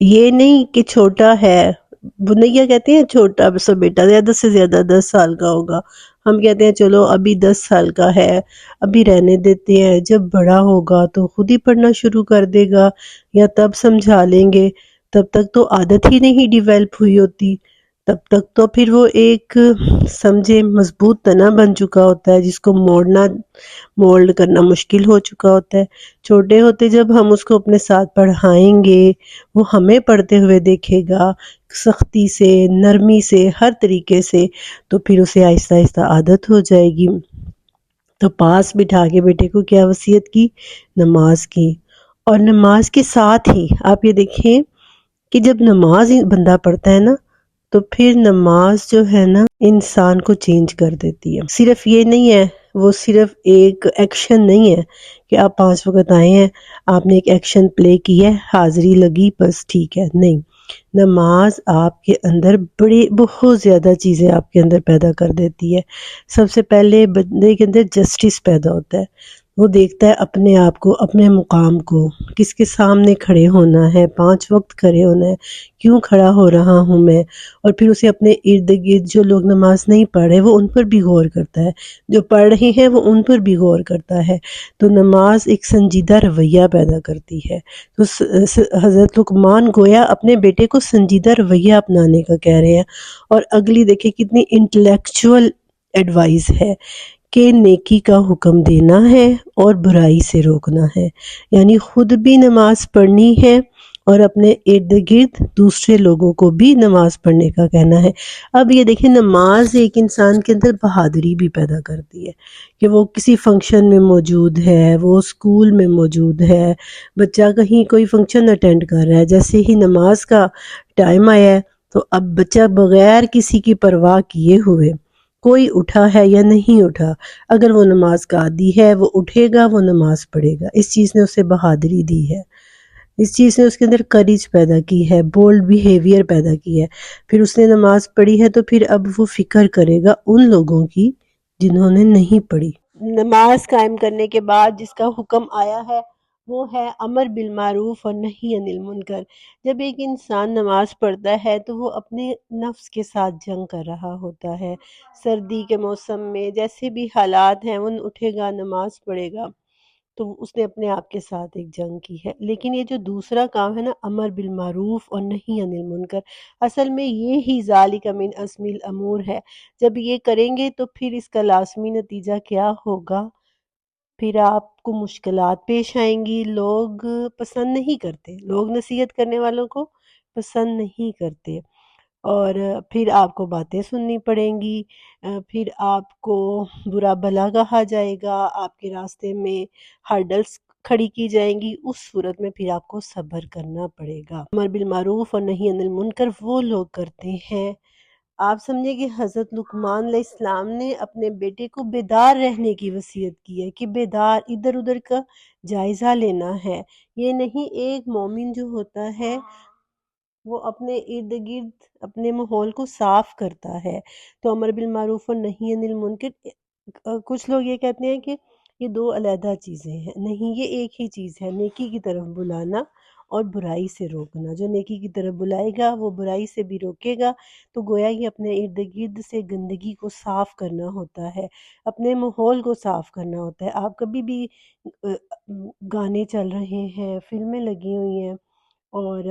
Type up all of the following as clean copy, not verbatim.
یہ نہیں کہ چھوٹا ہے، بنیا کہتے ہیں چھوٹا سا بیٹا زیادہ سے زیادہ 10 سال کا ہوگا، ہم کہتے ہیں چلو ابھی 10 سال کا ہے، ابھی رہنے دیتے ہیں، جب بڑا ہوگا تو خود ہی پڑھنا شروع کر دے گا یا تب سمجھا لیں گے، تب تک تو عادت ہی نہیں ڈیویلپ ہوئی ہوتی، تب تک تو پھر وہ ایک سمجھے مضبوط تنا بن چکا ہوتا ہے جس کو موڑنا مولڈ کرنا مشکل ہو چکا ہوتا ہے۔ چھوٹے ہوتے جب ہم اس کو اپنے ساتھ پڑھائیں گے، وہ ہمیں پڑھتے ہوئے دیکھے گا سختی سے، نرمی سے، ہر طریقے سے، تو پھر اسے آہستہ آہستہ عادت ہو جائے گی۔ تو پاس بٹھا کے بیٹے کو کیا وصیت کی؟ نماز کی۔ اور نماز کے ساتھ ہی آپ یہ دیکھیں کہ جب نماز بندہ پڑھتا ہے نا تو پھر نماز جو ہے نا انسان کو چینج کر دیتی ہے۔ صرف یہ نہیں ہے، وہ صرف ایک ایکشن نہیں ہے کہ آپ 5 وقت آئے ہیں، آپ نے ایک ایکشن پلے کیا ہے، حاضری لگی بس ٹھیک ہے، نہیں، نماز آپ کے اندر بہت زیادہ چیزیں آپ کے اندر پیدا کر دیتی ہے۔ سب سے پہلے بندے کے اندر جسٹس پیدا ہوتا ہے، وہ دیکھتا ہے اپنے آپ کو، اپنے مقام کو، کس کے سامنے کھڑے ہونا ہے، 5 وقت کھڑے ہونا ہے، کیوں کھڑا ہو رہا ہوں میں، اور پھر اسے اپنے ارد گرد جو لوگ نماز نہیں پڑھ رہے وہ ان پر بھی غور کرتا ہے، جو پڑھ رہے ہیں وہ ان پر بھی غور کرتا ہے، تو نماز ایک سنجیدہ رویہ پیدا کرتی ہے۔ تو حضرت لقمان گویا اپنے بیٹے کو سنجیدہ رویہ اپنانے کا کہہ رہے ہیں، اور اگلی دیکھیں کتنی انٹلیکچوئل ایڈوائز ہے کہ نیکی کا حکم دینا ہے اور برائی سے روکنا ہے، یعنی خود بھی نماز پڑھنی ہے اور اپنے ارد گرد دوسرے لوگوں کو بھی نماز پڑھنے کا کہنا ہے۔ اب یہ دیکھیں نماز ایک انسان کے اندر بہادری بھی پیدا کرتی ہے کہ وہ کسی فنکشن میں موجود ہے، وہ اسکول میں موجود ہے، بچہ کہیں کوئی فنکشن اٹینڈ کر رہا ہے، جیسے ہی نماز کا ٹائم آیا ہے تو اب بچہ بغیر کسی کی پرواہ کیے ہوئے کوئی اٹھا ہے یا نہیں اٹھا، اگر وہ نماز کا عادی ہے وہ اٹھے گا، وہ نماز پڑھے گا۔ اس چیز نے اسے بہادری دی ہے، اس چیز نے اس کے اندر کریج پیدا کی ہے، بولڈ بیہیویئر پیدا کی ہے۔ پھر اس نے نماز پڑھی ہے تو پھر اب وہ فکر کرے گا ان لوگوں کی جنہوں نے نہیں پڑھی۔ نماز قائم کرنے کے بعد جس کا حکم آیا ہے وہ ہے امر بالمعروف اور نہی عن المنکر۔ جب ایک انسان نماز پڑھتا ہے تو وہ اپنے نفس کے ساتھ جنگ کر رہا ہوتا ہے۔ سردی کے موسم میں جیسے بھی حالات ہیں وہ اٹھے گا، نماز پڑھے گا، تو اس نے اپنے آپ کے ساتھ ایک جنگ کی ہے۔ لیکن یہ جو دوسرا کام ہے نا، امر بالمعروف اور نہی عن المنکر، اصل میں یہ ہی ذالک من عزم الامور ہے۔ جب یہ کریں گے تو پھر اس کا لازمی نتیجہ کیا ہوگا؟ پھر آپ کو مشکلات پیش آئیں گی، لوگ پسند نہیں کرتے، لوگ نصیحت کرنے والوں کو پسند نہیں کرتے، اور پھر آپ کو باتیں سننی پڑیں گی، پھر آپ کو برا بھلا کہا جائے گا، آپ کے راستے میں ہرڈلس کھڑی کی جائیں گی، اس صورت میں پھر آپ کو صبر کرنا پڑے گا۔ امر بالمعروف اور نہی عن المنکر وہ لوگ کرتے ہیں۔ آپ سمجھے کہ حضرت لقمان علیہ السلام نے اپنے بیٹے کو بیدار رہنے کی وصیت کی ہے کہ بیدار، ادھر ادھر کا جائزہ لینا ہے۔ یہ نہیں، ایک مومن جو ہوتا ہے وہ اپنے ارد گرد اپنے ماحول کو صاف کرتا ہے، تو امر بالمعروف اور نہی عن المنکر، کچھ لوگ یہ کہتے ہیں کہ یہ دو علیحدہ چیزیں ہیں، نہیں، یہ ایک ہی چیز ہے، نیکی کی طرف بلانا اور برائی سے روکنا۔ جو نیکی کی طرف بلائے گا وہ برائی سے بھی روکے گا، تو گویا یہ اپنے ارد گرد سے گندگی کو صاف کرنا ہوتا ہے، اپنے ماحول کو صاف کرنا ہوتا ہے۔ آپ کبھی بھی گانے چل رہے ہیں، فلمیں لگی ہوئی ہیں، اور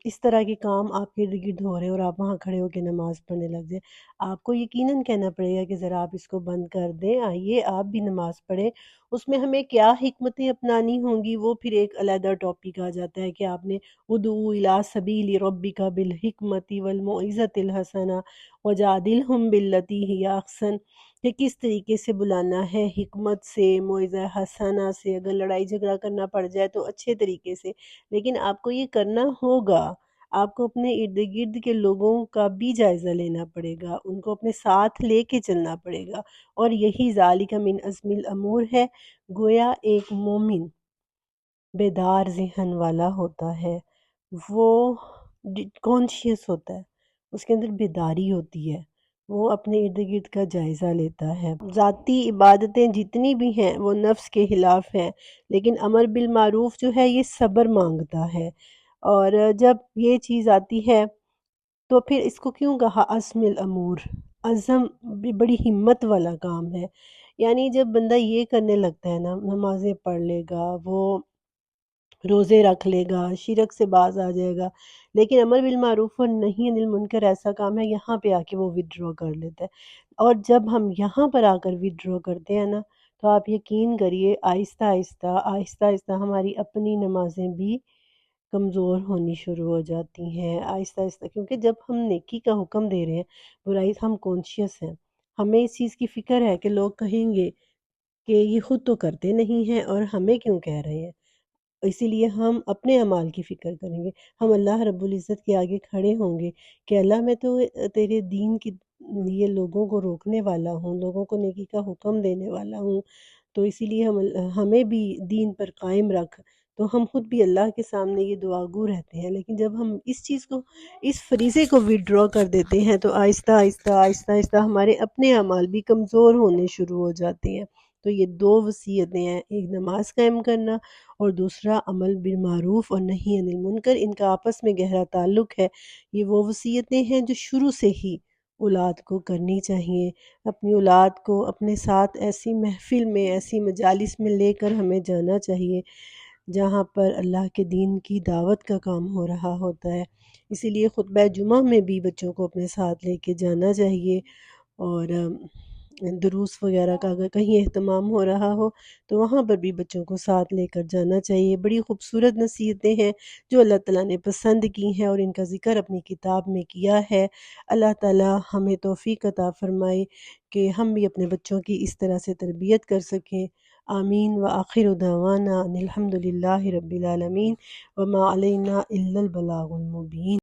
اس طرح کے کام آپ کے ارد گرد ہو رہے ہیں اور آپ وہاں کھڑے ہو کے نماز پڑھنے لگ جائیں، آپ کو یقیناً کہنا پڑے گا کہ ذرا آپ اس کو بند کر دیں، آئیے آپ بھی نماز پڑھیں۔ اس میں ہمیں کیا حکمتیں اپنانی ہوں گی وہ پھر ایک علیحدہ ٹاپک آ جاتا ہے کہ آپ نے ادعو الی سبیل ربک بالحکمت والموعظۃ الحسنہ وجادلہم باللتی ہی احسن، کہ کس طریقے سے بلانا ہے، حکمت سے، موعظہ حسنہ سے، اگر لڑائی جھگڑا کرنا پڑ جائے تو اچھے طریقے سے، لیکن آپ کو یہ کرنا ہوگا، آپ کو اپنے ارد گرد کے لوگوں کا بھی جائزہ لینا پڑے گا، ان کو اپنے ساتھ لے کے چلنا پڑے گا، اور یہی ذالک من عزم الامور ہے۔ گویا ایک مومن بیدار ذہن والا ہوتا ہے، وہ کانشیس ہوتا ہے، اس کے اندر بیداری ہوتی ہے، وہ اپنے ارد گرد کا جائزہ لیتا ہے۔ ذاتی عبادتیں جتنی بھی ہیں وہ نفس کے خلاف ہیں، لیکن امر بالمعروف جو ہے یہ صبر مانگتا ہے، اور جب یہ چیز آتی ہے تو پھر اس کو کیوں کہا عزم الامور؟ عزم بھی بڑی ہمت والا کام ہے، یعنی جب بندہ یہ کرنے لگتا ہے نا، نمازیں پڑھ لے گا، وہ روزے رکھ لے گا، شرک سے باز آ جائے گا، لیکن امر بالمعروف اور نہی عن المنکر ایسا کام ہے یہاں پہ آ کے وہ ودرو کر لیتا ہے، اور جب ہم یہاں پر آ کر ودرو کرتے ہیں نا تو آپ یقین کریے آہستہ آہستہ آہستہ آہستہ ہماری اپنی نمازیں بھی کمزور ہونی شروع ہو جاتی ہیں آہستہ آہستہ، کیونکہ جب ہم نیکی کا حکم دے رہے ہیں، برائی سے ہم کانشیس ہیں، ہمیں اس چیز کی فکر ہے کہ لوگ کہیں گے کہ یہ خود تو کرتے نہیں ہیں اور ہمیں کیوں کہہ رہے ہیں، اسی لیے ہم اپنے اعمال کی فکر کریں گے، ہم اللہ رب العزت کے آگے کھڑے ہوں گے کہ اللہ میں تو تیرے دین کی یہ لوگوں کو روکنے والا ہوں، لوگوں کو نیکی کا حکم دینے والا ہوں، تو اسی لیے ہمیں بھی دین پر قائم رکھ، تو ہم خود بھی اللہ کے سامنے یہ دعا گو رہتے ہیں، لیکن جب ہم اس چیز کو، اس فریضے کو وڈرا کر دیتے ہیں تو آہستہ آہستہ آہستہ آہستہ ہمارے اپنے اعمال بھی کمزور ہونے شروع ہو جاتے ہیں۔ تو یہ دو وصیتیں ہیں، ایک نماز قائم کرنا اور دوسرا عمل بالمعروف اور نہی عن المنکر، ان کا آپس میں گہرا تعلق ہے، یہ وہ وصیتیں ہیں جو شروع سے ہی اولاد کو کرنی چاہیے، اپنی اولاد کو اپنے ساتھ ایسی محفل میں، ایسی مجالس میں لے کر ہمیں جانا چاہیے جہاں پر اللہ کے دین کی دعوت کا کام ہو رہا ہوتا ہے، اسی لیے خطبہ جمعہ میں بھی بچوں کو اپنے ساتھ لے کے جانا چاہیے، اور دروس وغیرہ کا اگر کہیں اہتمام ہو رہا ہو تو وہاں پر بھی بچوں کو ساتھ لے کر جانا چاہیے۔ بڑی خوبصورت نصیحتیں ہیں جو اللہ تعالیٰ نے پسند کی ہیں اور ان کا ذکر اپنی کتاب میں کیا ہے۔ اللہ تعالیٰ ہمیں توفیق عطا فرمائے کہ ہم بھی اپنے بچوں کی اس طرح سے تربیت کر سکیں۔ آمین وآخر دعوانا ان الحمد للہ رب العالمین وما علینا الا البلاغ المبین۔